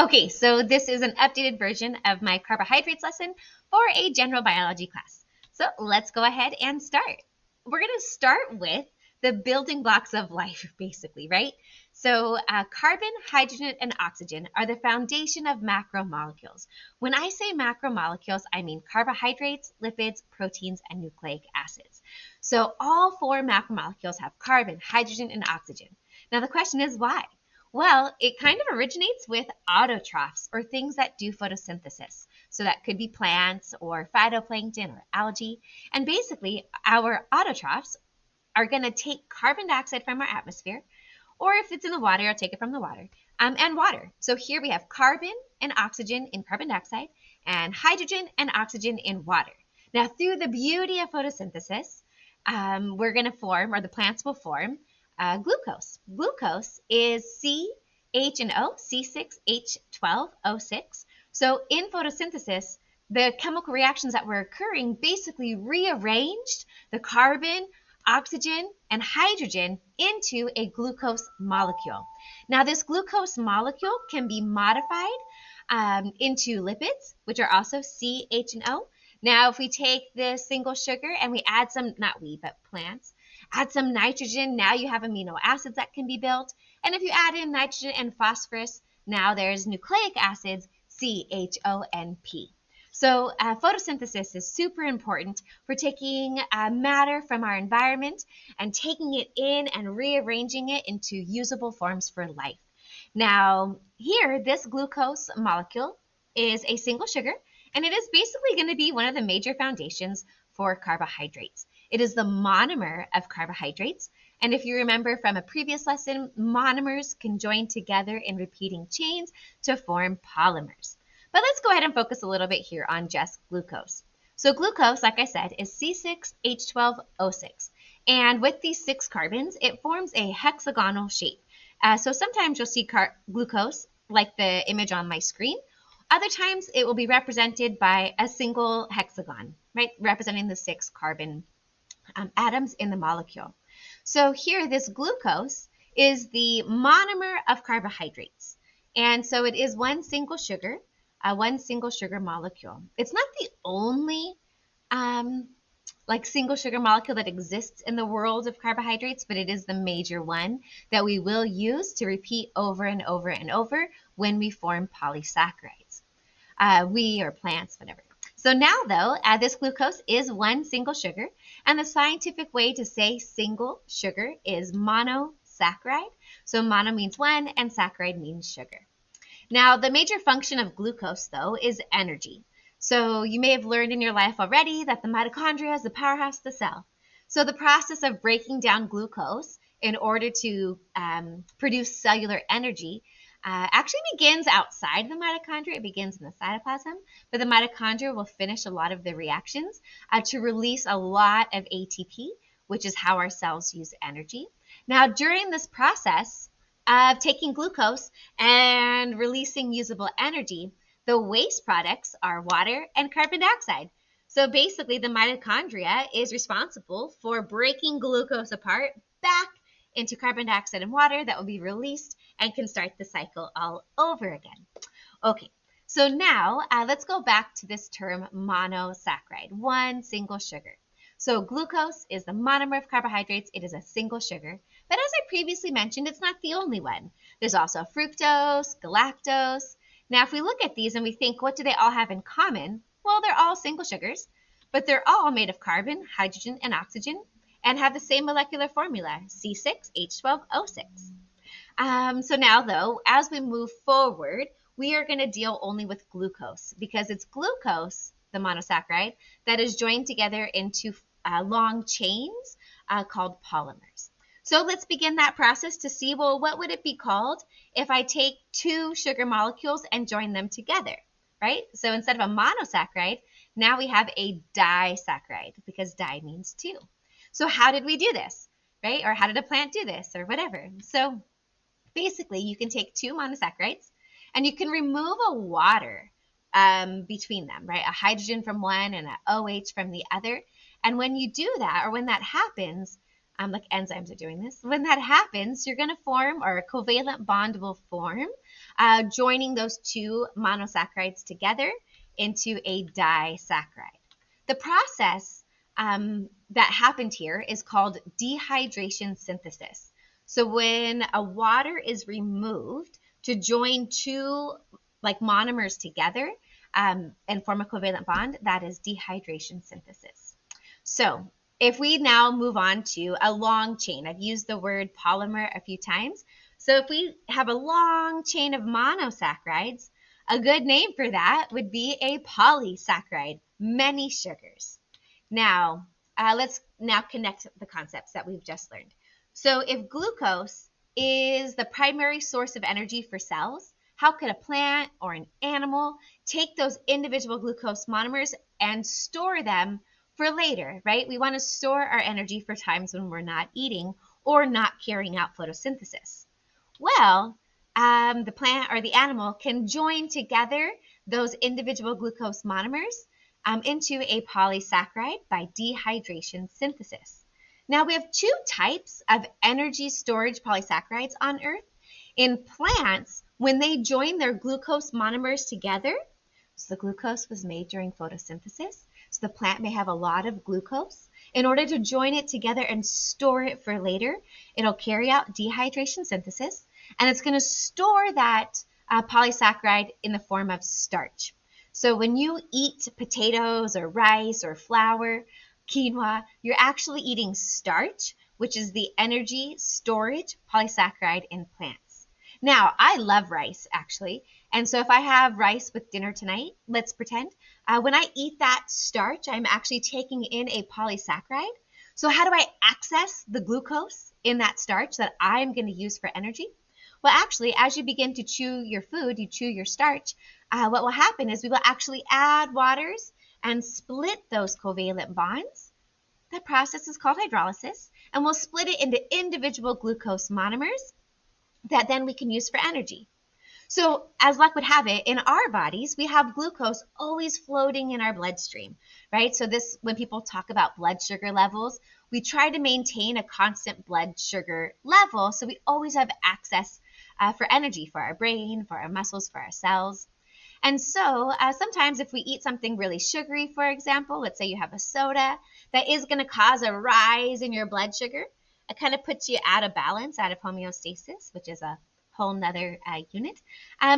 Okay, so this is an updated version of my carbohydrates lesson for a general biology class. So let's go ahead and start. We're going to start with the building blocks of life, basically, right? So carbon, hydrogen, and oxygen are the foundation of macromolecules. When I say macromolecules, I mean carbohydrates, lipids, proteins, and nucleic acids. So all four macromolecules have carbon, hydrogen, and oxygen. Now the question is why? Well, it kind of originates with autotrophs, or things that do photosynthesis. So that could be plants or phytoplankton or algae. And basically, our autotrophs are going to take carbon dioxide from our atmosphere, or if it's in the water, I'll take it from the water, and water. So here we have carbon and oxygen in carbon dioxide, and hydrogen and oxygen in water. Now, through the beauty of photosynthesis, we're going to form, or the plants will form, glucose. Glucose is C, H, and O, C6H12O6. So in photosynthesis, the chemical reactions that were occurring basically rearranged the carbon, oxygen, and hydrogen into a glucose molecule. Now, this glucose molecule can be modified into lipids, which are also C, H, and O. Now, if we take this single sugar and we add some, not we, but plants, add some nitrogen, now you have amino acids that can be built. And if you add in nitrogen and phosphorus, now there's nucleic acids, CHONP. So photosynthesis is super important for taking matter from our environment and taking it in and rearranging it into usable forms for life. Now, here, this glucose molecule is a single sugar, and it is basically going to be one of the major foundations for carbohydrates. It is the monomer of carbohydrates. And if you remember from a previous lesson, monomers can join together in repeating chains to form polymers. But let's go ahead and focus a little bit here on just glucose. So glucose, like I said, is C6H12O6. And with these 6 carbons, it forms a hexagonal shape. So sometimes you'll see glucose, like the image on my screen. Other times it will be represented by a single hexagon, right, representing the 6 carbon atoms in the molecule. So here, this glucose is the monomer of carbohydrates. And so it is one single sugar molecule. It's not the only single sugar molecule that exists in the world of carbohydrates, but it is the major one that we will use to repeat over and over and over when we form polysaccharides. We or plants, whatever. So now, though, this glucose is one single sugar, and the scientific way to say single sugar is monosaccharide. So mono means one, and saccharide means sugar. Now, the major function of glucose, though, is energy. So you may have learned in your life already that the mitochondria is the powerhouse of the cell. So the process of breaking down glucose in order to produce cellular energy actually begins outside the mitochondria. It begins in the cytoplasm, but the mitochondria will finish a lot of the reactions to release a lot of ATP, which is how our cells use energy. Now, during this process of taking glucose and releasing usable energy, the waste products are water and carbon dioxide. So basically, the mitochondria is responsible for breaking glucose apart back into carbon dioxide and water that will be released and can start the cycle all over again. Okay, so now let's go back to this term monosaccharide, one single sugar. So glucose is the monomer of carbohydrates. It is a single sugar. But as I previously mentioned, it's not the only one. There's also fructose, galactose. Now, if we look at these and we think, what do they all have in common? Well, they're all single sugars, but they're all made of carbon, hydrogen, and oxygen, and have the same molecular formula, C6H12O6. So now, though, as we move forward, we are going to deal only with glucose because it's glucose, the monosaccharide, that is joined together into long chains called polymers. So let's begin that process to see, well, what would it be called if I take 2 sugar molecules and join them together, right? So instead of a monosaccharide, now we have a disaccharide because di means 2. So how did we do this, right? Or how did a plant do this or whatever? So basically, you can take 2 monosaccharides and you can remove a water between them, right? A hydrogen from one and an OH from the other. And when you do that, or when that happens, like enzymes are doing this, when that happens, you're going to form, or a covalent bond will form joining those two monosaccharides together into a disaccharide. The process that happened here is called dehydration synthesis. So when a water is removed to join two monomers together and form a covalent bond, that is dehydration synthesis. So if we now move on to a long chain, I've used the word polymer a few times. So if we have a long chain of monosaccharides, a good name for that would be a polysaccharide, many sugars. Now, let's now connect the concepts that we've just learned. So if glucose is the primary source of energy for cells, how could a plant or an animal take those individual glucose monomers and store them for later, right? We want to store our energy for times when we're not eating or not carrying out photosynthesis. Well, the plant or the animal can join together those individual glucose monomers into a polysaccharide by dehydration synthesis. Now we have two types of energy storage polysaccharides on Earth. In plants, when they join their glucose monomers together, so the glucose was made during photosynthesis, so the plant may have a lot of glucose. In order to join it together and store it for later, it'll carry out dehydration synthesis, and it's going to store that polysaccharide in the form of starch. So when you eat potatoes or rice or flour, quinoa, you're actually eating starch, which is the energy storage polysaccharide in plants. Now, I love rice, actually. And so if I have rice with dinner tonight, let's pretend, when I eat that starch, I'm actually taking in a polysaccharide. So how do I access the glucose in that starch that I'm going to use for energy? Well, actually, as you begin to chew your food, you chew your starch, what will happen is we will actually add waters and split those covalent bonds. That process is called hydrolysis, and we'll split it into individual glucose monomers that then we can use for energy. So as luck would have it, in our bodies, we have glucose always floating in our bloodstream, right? So this, when people talk about blood sugar levels, we try to maintain a constant blood sugar level so we always have access for energy for our brain, for our muscles, for our cells. And so sometimes if we eat something really sugary, for example, let's say you have a soda, that is going to cause a rise in your blood sugar. It kind of puts you out of balance, out of homeostasis, which is a whole nother unit.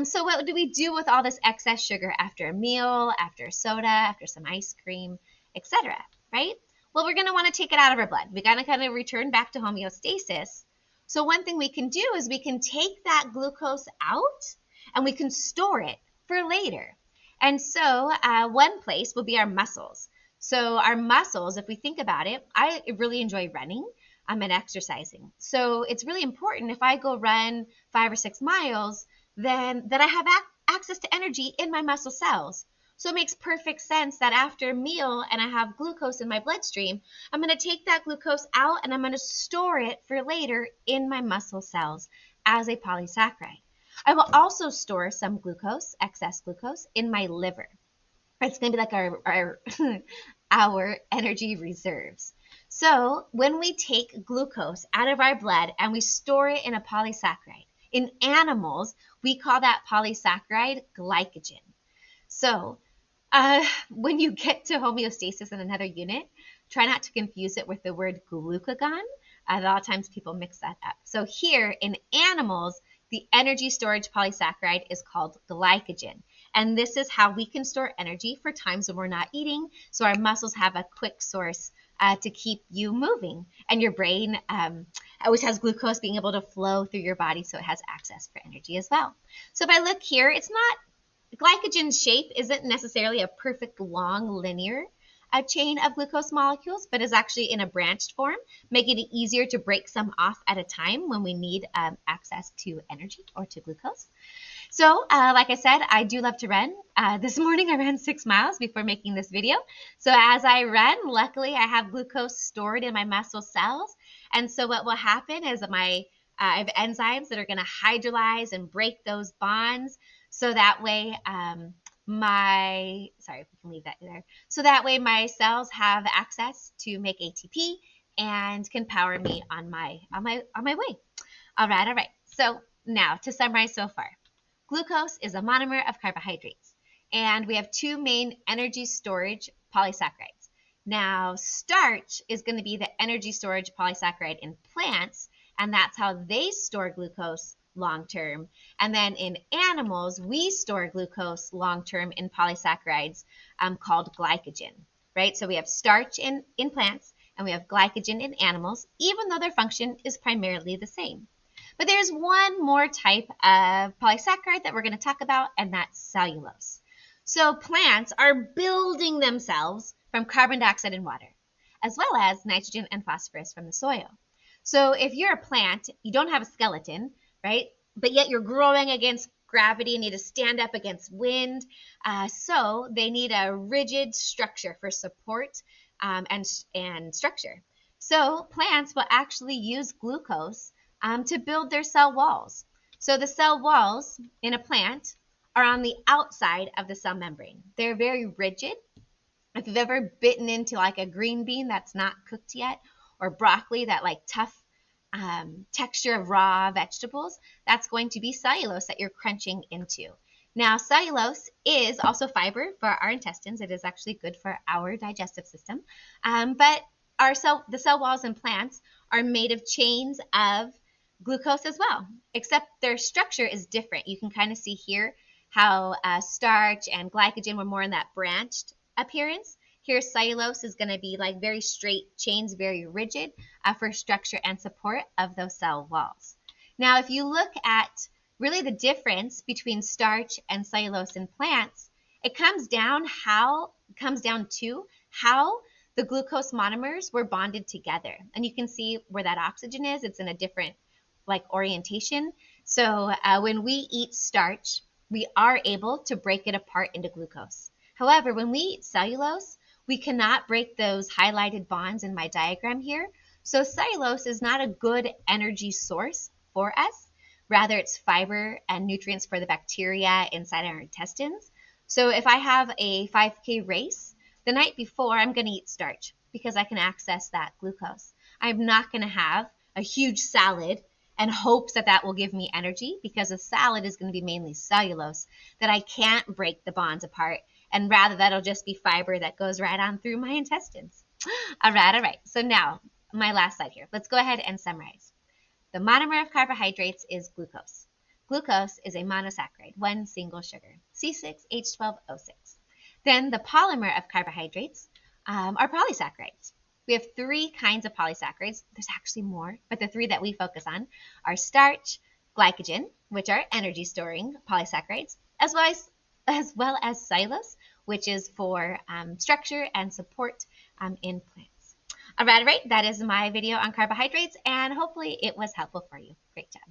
So what do we do with all this excess sugar after a meal, after a soda, after some ice cream, etc., right? Well, we're going to want to take it out of our blood. We got to kind of return back to homeostasis. So one thing we can do is we can take that glucose out and we can store it for later. And so one place will be our muscles. So our muscles, if we think about it, I really enjoy running and exercising. So it's really important if I go run 5 or 6 miles, then that I have access to energy in my muscle cells. So it makes perfect sense that after a meal and I have glucose in my bloodstream, I'm going to take that glucose out and I'm going to store it for later in my muscle cells as a polysaccharide. I will also store some glucose, excess glucose, in my liver. It's going to be like our energy reserves. So when we take glucose out of our blood and we store it in a polysaccharide, in animals, we call that polysaccharide glycogen. So when you get to homeostasis in another unit, try not to confuse it with the word glucagon. A lot of times people mix that up. So here in animals, the energy storage polysaccharide is called glycogen. And this is how we can store energy for times when we're not eating, so our muscles have a quick source to keep you moving. And your brain always has glucose being able to flow through your body, so it has access for energy as well. So if I look here, it's not, glycogen's shape isn't necessarily a perfect long linear chain of glucose molecules, but is actually in a branched form, making it easier to break some off at a time when we need access to energy or to glucose. So like I said, I do love to run. This morning I ran 6 miles before making this video. So as I run, luckily I have glucose stored in my muscle cells. And so what will happen is I have enzymes that are going to hydrolyze and break those bonds. So that way sorry, we can leave that there. So that way my cells have access to make ATP and can power me on my way. All right. So now to summarize so far. Glucose is a monomer of carbohydrates. And we have two main energy storage polysaccharides. Now, starch is going to be the energy storage polysaccharide in plants, and that's how they store glucose long term. And then in animals, we store glucose long term in polysaccharides called glycogen, right? So we have starch in plants and we have glycogen in animals, even though their function is primarily the same. But there's one more type of polysaccharide that we're going to talk about, and that's cellulose. So plants are building themselves from carbon dioxide and water, as well as nitrogen and phosphorus from the soil. So if you're a plant, you don't have a skeleton, right? But yet you're growing against gravity and need to stand up against wind. So they need a rigid structure for support and structure. So plants will actually use glucose to build their cell walls. So the cell walls in a plant are on the outside of the cell membrane. They're very rigid. If you've ever bitten into like a green bean that's not cooked yet, or broccoli, that like tough texture of raw vegetables, that's going to be cellulose that you're crunching into. Now, cellulose is also fiber for our intestines. It is actually good for our digestive system. But the cell walls in plants are made of chains of glucose as well, except their structure is different. You can kind of see here how starch and glycogen were more in that branched appearance. Here, cellulose is going to be like very straight chains, very rigid for structure and support of those cell walls. Now, if you look at really the difference between starch and cellulose in plants, it comes down to how the glucose monomers were bonded together. And you can see where that oxygen is. It's in a different like orientation. So when we eat starch, we are able to break it apart into glucose. However, when we eat cellulose, we cannot break those highlighted bonds in my diagram here. So cellulose is not a good energy source for us. Rather, it's fiber and nutrients for the bacteria inside our intestines. So if I have a 5K race, the night before, I'm going to eat starch because I can access that glucose. I'm not going to have a huge salad and hopes that that will give me energy, because a salad is going to be mainly cellulose that I can't break the bonds apart, and rather that'll just be fiber that goes right on through my intestines. All right. So now, my last slide here. Let's go ahead and summarize. The monomer of carbohydrates is glucose. Glucose is a monosaccharide, one single sugar, C6H12O6. Then the polymer of carbohydrates are polysaccharides. We have three kinds of polysaccharides. There's actually more, but the three that we focus on are starch, glycogen, which are energy storing polysaccharides, as well as cellulose, which is for structure and support in plants. All right, that is my video on carbohydrates, and hopefully it was helpful for you. Great job.